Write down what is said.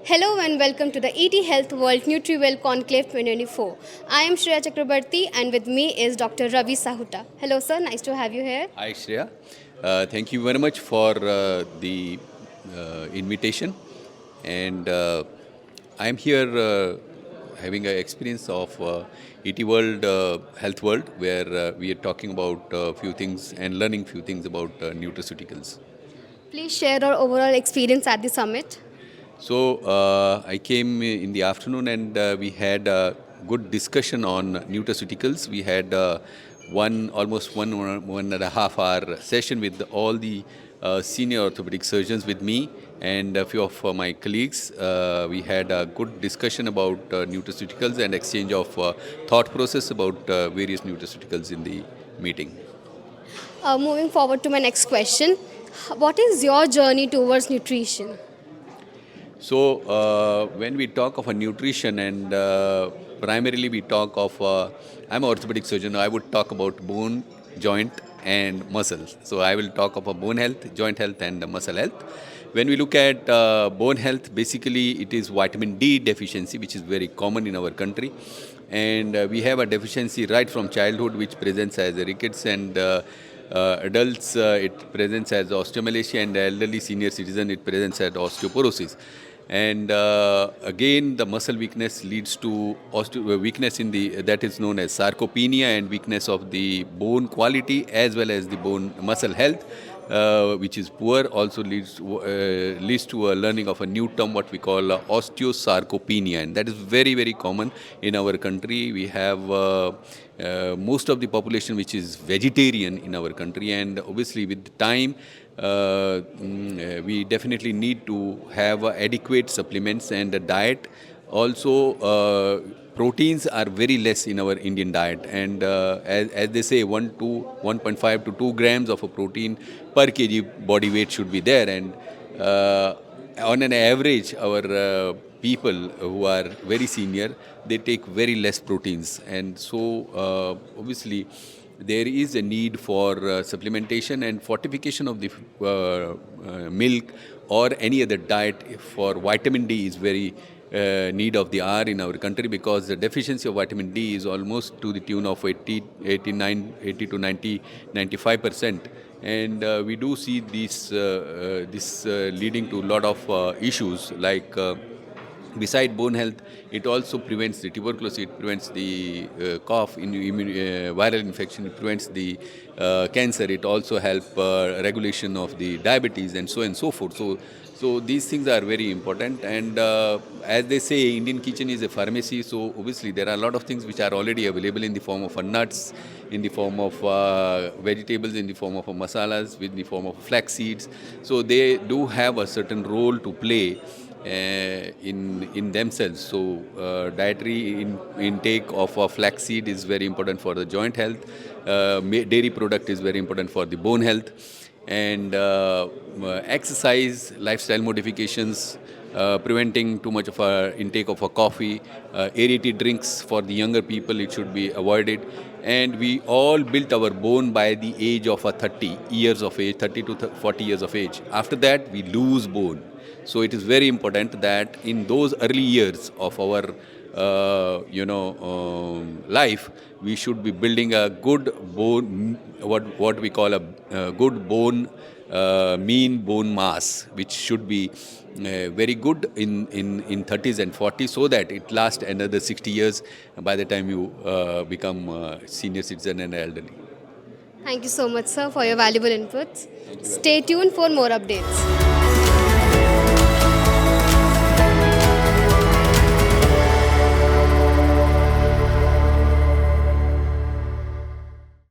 Hello and welcome to the ET Health World NutriWell Conclave 2024. I am Shreya Chakrabarti and with me is Dr. Ravi Sauhta. Hello sir, nice to have you here. Hi Shreya, thank you very much for the invitation, and I am here having an experience of ET World Health World, where we are talking about a few things and learning few things about nutraceuticals. Please share our overall experience at the summit. So I came in the afternoon and we had a good discussion on nutraceuticals. We had almost one and a half hour session with all the senior orthopedic surgeons with me and a few of my colleagues. We had a good discussion about nutraceuticals and exchange of thought process about various nutraceuticals in the meeting. Moving forward to my next question. What is your journey towards nutrition? So, when we talk of a nutrition and primarily we talk of, I'm an orthopedic surgeon, I would talk about bone, joint and muscles. So, I will talk about bone health, joint health and muscle health. When we look at bone health, basically it is vitamin D deficiency, which is very common in our country. And we have a deficiency right from childhood, which presents as rickets and adults, it presents as osteomalacia, and elderly senior citizen, it presents as osteoporosis. And again, the muscle weakness leads to weakness in the that is known as sarcopenia, and weakness of the bone quality as well as the bone muscle health, which is poor. Also leads to a learning of a new term what we call osteosarcopenia, and that is very common in our country. We have most of the population which is vegetarian in our country, and obviously with time we definitely need to have adequate supplements and a diet. Also, proteins are very less in our Indian diet, and as they say, 1.5 to 2 grams of a protein per kg body weight should be there. And on an average, our people who are very senior, they take very less proteins, and so obviously there is a need for supplementation and fortification of the milk or any other diet for vitamin D is very need of the hour in our country, because the deficiency of vitamin D is almost to the tune of 80 to 90, 95%. And we do see this leading to a lot of issues like beside bone health, it also prevents the tuberculosis, it prevents the cough, viral infection, it prevents the cancer, it also helps regulation of the diabetes and so on and so forth. So these things are very important, and as they say, Indian kitchen is a pharmacy, so obviously there are a lot of things which are already available in the form of nuts, in the form of vegetables, in the form of masalas, in the form of flax seeds. So they do have a certain role to play in themselves. So dietary intake of flaxseed is very important for the joint health. Dairy product is very important for the bone health, and exercise, lifestyle modifications, preventing too much of a intake of a coffee, aerated drinks for the younger people, it should be avoided. And we all built our bone by the age of 30 years of age, 30 to 40 years of age. After that, we lose bone. So it is very important that in those early years of our life, we should be building a good bone, what we call a good bone, mean bone mass, which should be very good in 30s and 40s, so that it lasts another 60 years by the time you become senior citizen and elderly. Thank you so much sir for your valuable inputs. Stay tuned for more updates.